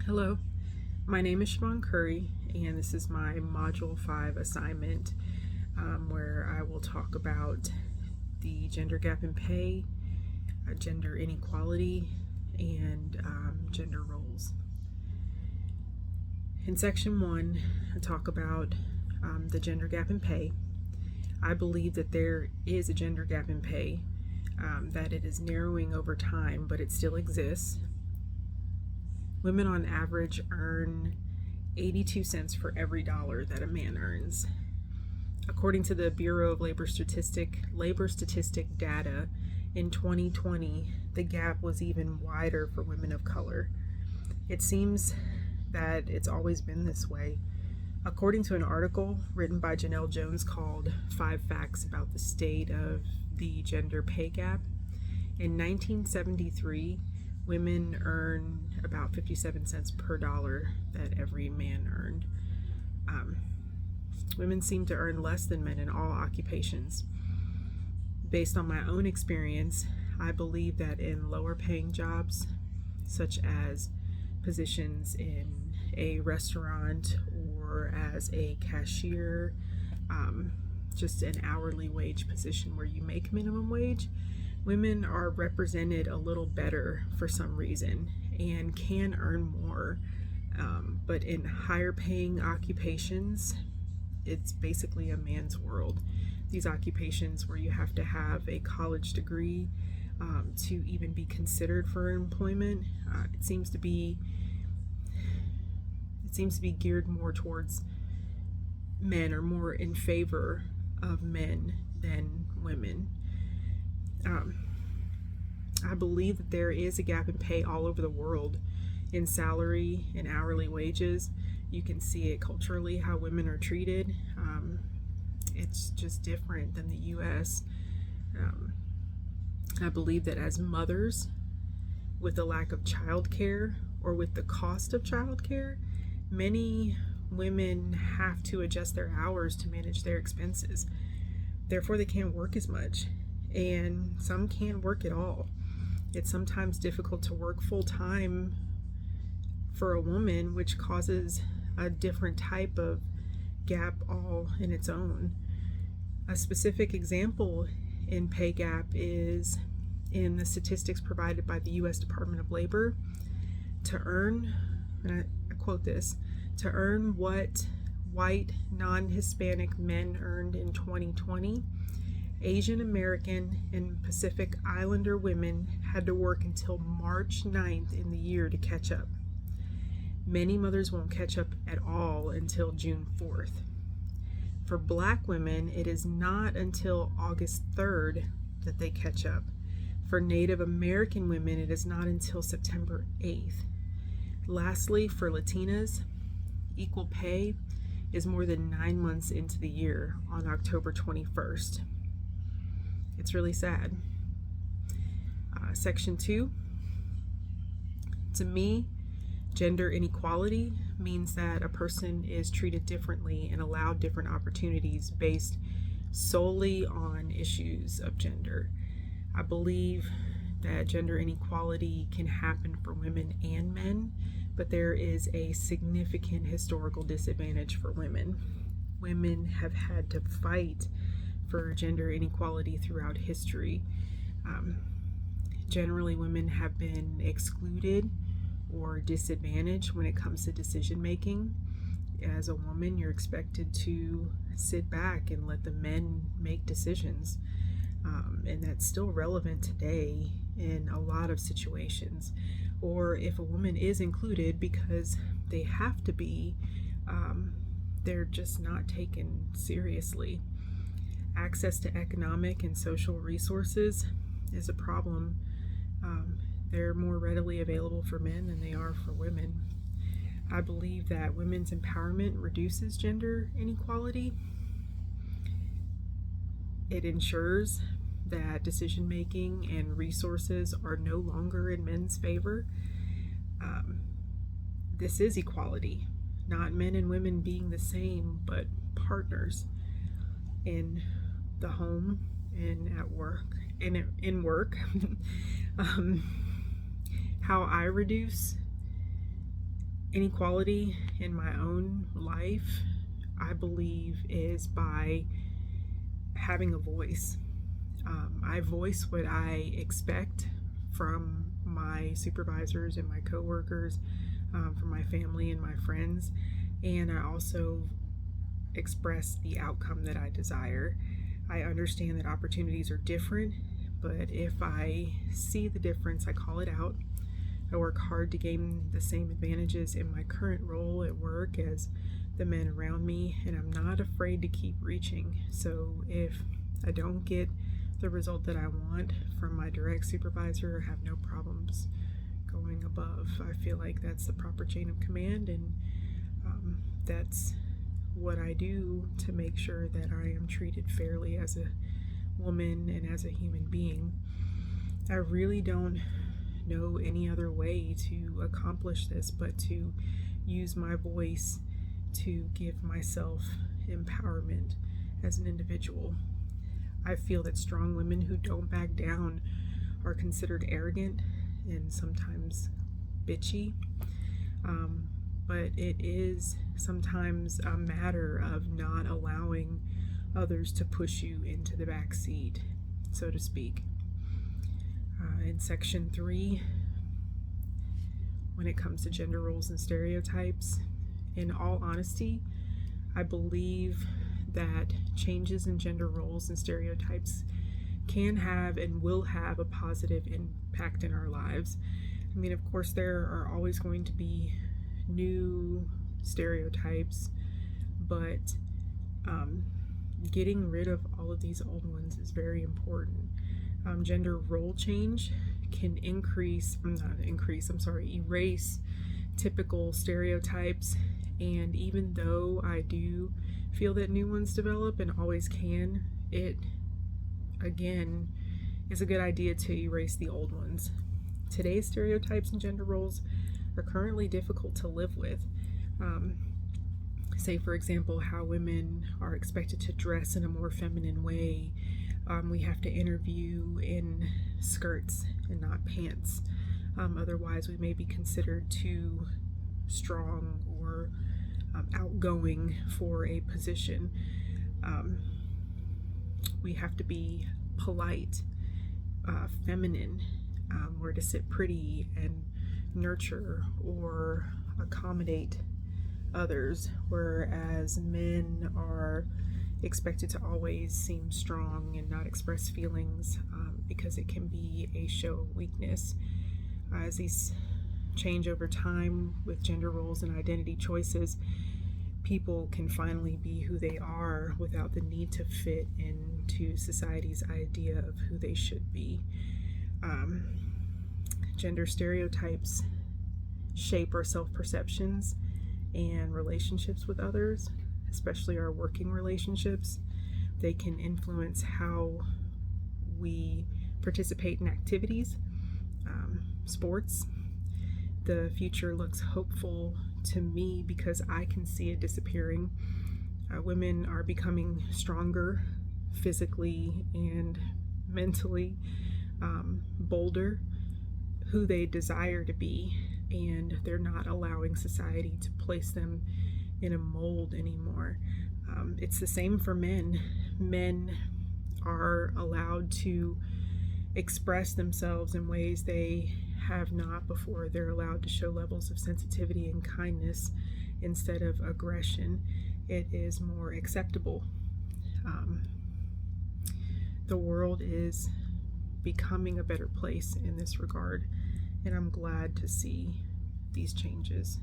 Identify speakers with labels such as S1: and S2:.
S1: Hello, my name is Siobhan Curry, and this is my Module 5 assignment where I will talk about the gender gap in pay, gender inequality, and gender roles. In Section 1, I talk about the gender gap in pay. I believe that there is a gender gap in pay, that it is narrowing over time, but it still exists. Women on average earn 82 cents for every dollar that a man earns. According to the Bureau of Labor Statistic data, in 2020, the gap was even wider for women of color. It seems that it's always been this way. According to an article written by Janelle Jones called 5 Facts About the State of the Gender Pay Gap, in 1973, women earn about 57 cents per dollar that every man earned. Women seem to earn less than men in all occupations. Based on my own experience, I believe that in lower paying jobs, such as positions in a restaurant or as a cashier, just an hourly wage position where you make minimum wage, women are represented a little better for some reason and can earn more. But in higher paying occupations, it's basically a man's world. These occupations where you have to have a college degree to even be considered for employment, it seems to be geared more towards men, or more in favor of men than women. I believe that there is a gap in pay all over the world in salary and hourly wages. You can see it culturally, how women are treated. It's just different than the US. I believe that as mothers, with the lack of childcare or with the cost of childcare, many women have to adjust their hours to manage their expenses. Therefore, they can't work as much, and some can't work at all. It's sometimes difficult to work full-time for a woman, which causes a different type of gap all in its own. A specific example in pay gap is in the statistics provided by the U.S. Department of Labor. To earn, and I quote this, to earn what white non-Hispanic men earned in 2020, Asian American and Pacific Islander women had to work until March 9th in the year to catch up. Many mothers won't catch up at all until June 4th. For Black women, it is not until August 3rd that they catch up. For Native American women, it is not until September 8th. Lastly, for Latinas, equal pay is more than 9 months into the year on October 21st. It's really sad. Section 2. To me, gender inequality means that a person is treated differently and allowed different opportunities based solely on issues of gender. I believe that gender inequality can happen for women and men, but there is a significant historical disadvantage for women. Women have had to fight for gender inequality throughout history. Generally, women have been excluded or disadvantaged when it comes to decision making. As a woman, you're expected to sit back and let the men make decisions. And that's still relevant today in a lot of situations. Or if a woman is included because they have to be, they're just not taken seriously. Access to economic and social resources is a problem. They're more readily available for men than they are for women. I believe that women's empowerment reduces gender inequality. It ensures that decision making and resources are no longer in men's favor. This is equality, not men and women being the same, but partners in the home and at work and in work. How I reduce Inequality in my own life, I believe, is by having a voice. I voice what I expect from my supervisors and my coworkers, from my family and my friends, and I also express the outcome that I desire. I understand that opportunities are different, but if I see the difference, I call it out. I work hard to gain the same advantages in my current role at work as the men around me, and I'm not afraid to keep reaching. So if I don't get the result that I want from my direct supervisor, I have no problems going above. I feel like that's the proper chain of command, and that's what I do to make sure that I am treated fairly as a woman and as a human being. I really don't know any other way to accomplish this but to use my voice to give myself empowerment as an individual. I feel that strong women who don't back down are considered arrogant and sometimes bitchy. But it is sometimes a matter of not allowing others to push you into the back seat, so to speak. In section 3, when it comes to gender roles and stereotypes, in all honesty, I believe that changes in gender roles and stereotypes can have and will have a positive impact in our lives. I mean, of course, there are always going to be new stereotypes, but getting rid of all of these old ones is very important. Gender role change can erase typical stereotypes, and even though I do feel that new ones develop and always can, it again is a good idea to erase the old ones. Today's stereotypes and gender roles are currently difficult to live with. Say, for example, how women are expected to dress in a more feminine way. We have to interview in skirts and not pants. Otherwise, we may be considered too strong or outgoing for a position. We have to be polite, feminine. We're to sit pretty and nurture or accommodate others, whereas men are expected to always seem strong and not express feelings because it can be a show of weakness. As these change over time with gender roles and identity choices, people can finally be who they are without the need to fit into society's idea of who they should be. Gender stereotypes shape our self-perceptions and relationships with others, especially our working relationships. They can influence how we participate in activities, sports. The future looks hopeful to me because I can see it disappearing. Women are becoming stronger physically and mentally, bolder, who they desire to be, and they're not allowing society to place them in a mold anymore. It's the same for men. Men are allowed to express themselves in ways they have not before. They're allowed to show levels of sensitivity and kindness instead of aggression. It is more acceptable. The world is becoming a better place in this regard, and I'm glad to see these changes.